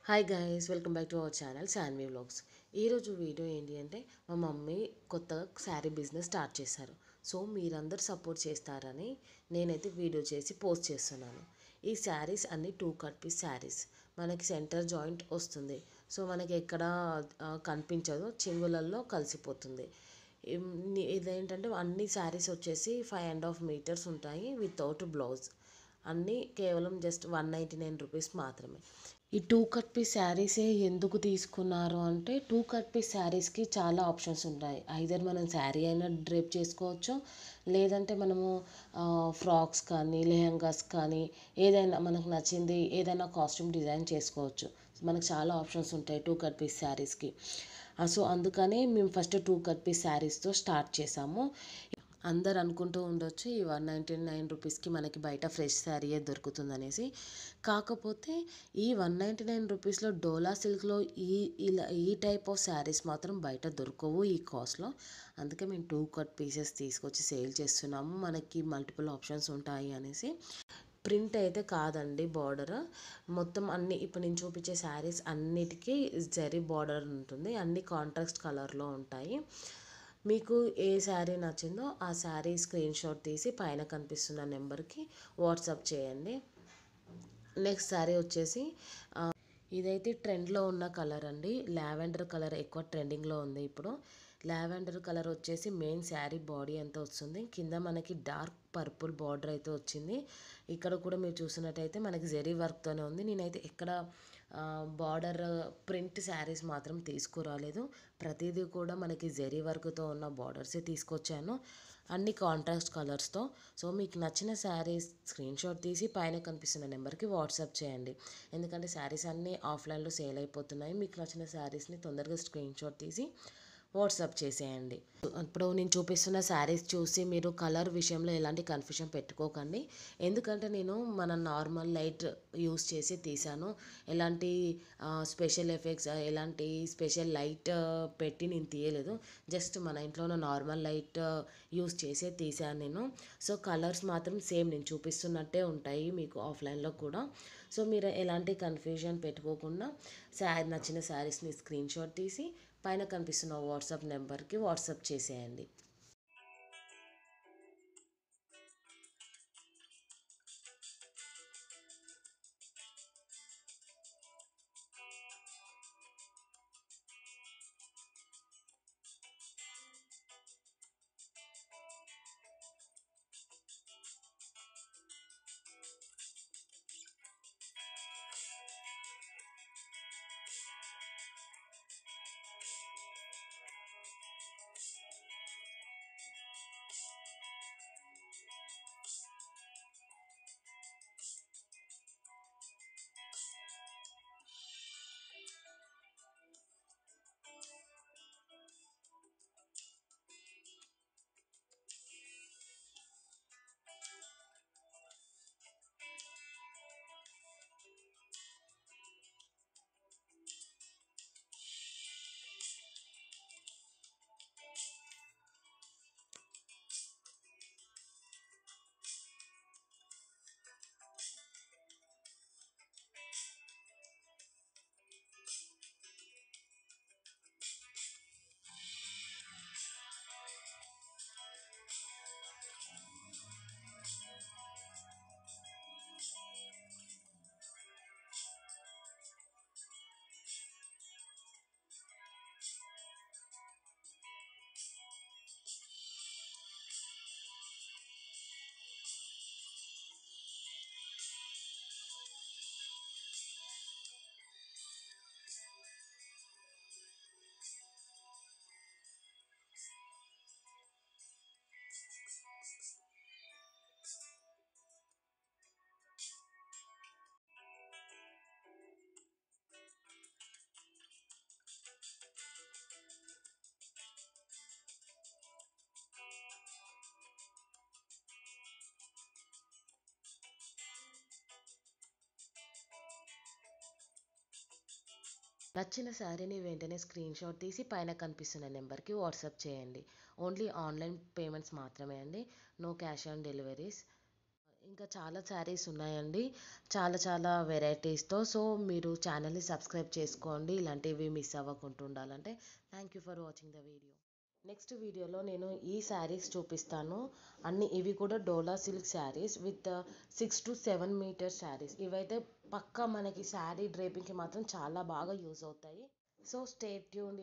Hi guys, welcome back to our channel Shanvi vlogs. ఈరోజు video ఏంటి అంటే మా మమ్మీ కొత్తగా శారీ బిజినెస్ స్టార్ట్ చేశారు. సో మీరందరూ సపోర్ట్ చేస్తారని నేనైతే వీడియో చేసి పోస్ట్ చేస్తున్నాను. ఈ శారీస్ అన్నీ టూ కట్ పీస్ శారీస్. మనకి సెంటర్ జాయింట్ వస్తుంది. సో మనకి ఎక్కడ కనిపించదు, చెంగులల్లో కలిసిపోతుంది. ఇదేంటంటే అన్ని శారీస్ వచ్చేసి 5.5 మీటర్స్ ఉంటాయి వితౌట్ బ్లౌజ్. అన్నీ కేవలం జస్ట్ 199 రూపీస్ మాత్రమే. ఈ టూ కట్ పీస్ శారీసే ఎందుకు తీసుకున్నారు అంటే, టూ కట్ పీస్ శారీస్కి చాలా ఆప్షన్స్ ఉంటాయి. ఐదర్ మనం శారీ అయినా డ్రేప్ చేసుకోవచ్చు, లేదంటే మనము ఫ్రాక్స్ కానీ లెహంగాస్ కానీ ఏదైనా మనకు నచ్చింది ఏదైనా కాస్ట్యూమ్ డిజైన్ చేసుకోవచ్చు. మనకు చాలా ఆప్షన్స్ ఉంటాయి టూ కట్ పీస్ శారీస్కి. సో అందుకనే మేము ఫస్ట్ టూ కట్ పీస్ శారీస్తో స్టార్ట్ చేసాము. అందరు అనుకుంటూ ఉండొచ్చు ఈ 199 రూపీస్కి మనకి బయట ఫ్రెష్ శారీయే దొరుకుతుందనేసి. కాకపోతే ఈ 199 రూపీస్లో డోలా సిల్క్లో ఈ టైప్ ఆఫ్ శారీస్ మాత్రం బయట దొరకవు ఈ కాస్ట్లో. అందుకే మేము టూ కట్ పీసెస్ తీసుకొచ్చి సేల్ చేస్తున్నాము, మనకి మల్టిపుల్ ఆప్షన్స్ ఉంటాయి అనేసి. ప్రింట్ అయితే కాదండి, బార్డర్ మొత్తం అన్ని ఇప్పుడు నేను చూపించే శారీస్ అన్నిటికీ జరీ బార్డర్ ఉంటుంది. అన్ని కాంట్రాస్ట్ కలర్లో ఉంటాయి. మీకు ఏ శారీ నచ్చిందో ఆ శారీ స్క్రీన్ షాట్ తీసి పైన కనిపిస్తున్న నెంబర్కి వాట్సాప్ చేయండి. నెక్స్ట్ శారీ వచ్చేసి ఇదైతే ట్రెండ్లో ఉన్న కలర్ అండి. లావెండర్ కలర్ ఎక్కువ ట్రెండింగ్లో ఉంది ఇప్పుడు. లావెండర్ కలర్ వచ్చేసి మెయిన్ శారీ బాడీ అంతా వస్తుంది. కింద మనకి డార్క్ పర్పుల్ బార్డర్ అయితే వచ్చింది. ఇక్కడ కూడా మీరు చూసినట్టయితే మనకి జెరీ వర్క్తోనే ఉంది. నేనైతే ఎక్కడ బార్డర్ ప్రింట్ శారీస్ మాత్రం తీసుకురాలేదు. ప్రతిదీ కూడా మనకి జెరీ వర్క్తో ఉన్న బార్డర్సే తీసుకొచ్చాను, అన్ని కాంట్రాస్ట్ కలర్స్తో. సో మీకు నచ్చిన శారీస్ స్క్రీన్ షాట్ తీసి పైన కనిపిస్తున్న నెంబర్కి వాట్సాప్ చేయండి. ఎందుకంటే శారీస్ అన్నీ ఆఫ్లైన్లో సేల్ అయిపోతున్నాయి. మీకు నచ్చిన శారీస్ని తొందరగా స్క్రీన్ షాట్ తీసి వాట్సాప్ చేసేయండి. ఇప్పుడు నేను చూపిస్తున్న శారీస్ చూసి మీరు కలర్ విషయంలో ఎలాంటి కన్ఫ్యూజన్ పెట్టుకోకండి. ఎందుకంటే నేను మన నార్మల్ లైట్ యూస్ చేసి తీసాను. ఎలాంటి స్పెషల్ ఎఫెక్ట్స్ ఎలాంటి స్పెషల్ లైట్ పెట్టి నేను తీయలేదు. జస్ట్ మన ఇంట్లో ఉన్న నార్మల్ లైట్ యూస్ చేసే తీసాను నేను. సో కలర్స్ మాత్రం సేమ్ నేను చూపిస్తున్నట్టే ఉంటాయి మీకు ఆఫ్లైన్లో కూడా. సో మీరు ఎలాంటి కన్ఫ్యూజన్ పెట్టుకోకుండా నచ్చిన శారీస్ని స్క్రీన్ షాట్ తీసి పైన కనిపిస్తున్న వాట్సాప్ నెంబర్కి వాట్సాప్ చేసేయండి. నచ్చిన శారీని వెంటనే స్క్రీన్ షాట్ తీసి పైన కనిపిస్తున్న నెంబర్కి వాట్సాప్ చేయండి. ఓన్లీ ఆన్లైన్ పేమెంట్స్ మాత్రమే అండి, నో క్యాష్ ఆన్ డెలివరీస్. ఇంకా చాలా శారీస్ ఉన్నాయండి, చాలా చాలా వెరైటీస్తో. సో మీరు ఛానల్ని సబ్స్క్రైబ్ చేసుకోండి ఇలాంటివి మిస్ అవ్వకుండా ఉండాలంటే. Thank you for watching the video. Next వీడియోలో నేను ఈ శారీస్ చూపిస్తాను. ఇవి కూడా Dola silk saris with 6 to 7 metre saris. ఇవైతే పక్కా మనకి శారీ డ్రేపింగ్కి మాత్రం చాలా బాగా యూజ్ అవుతాయి. So stay tuned.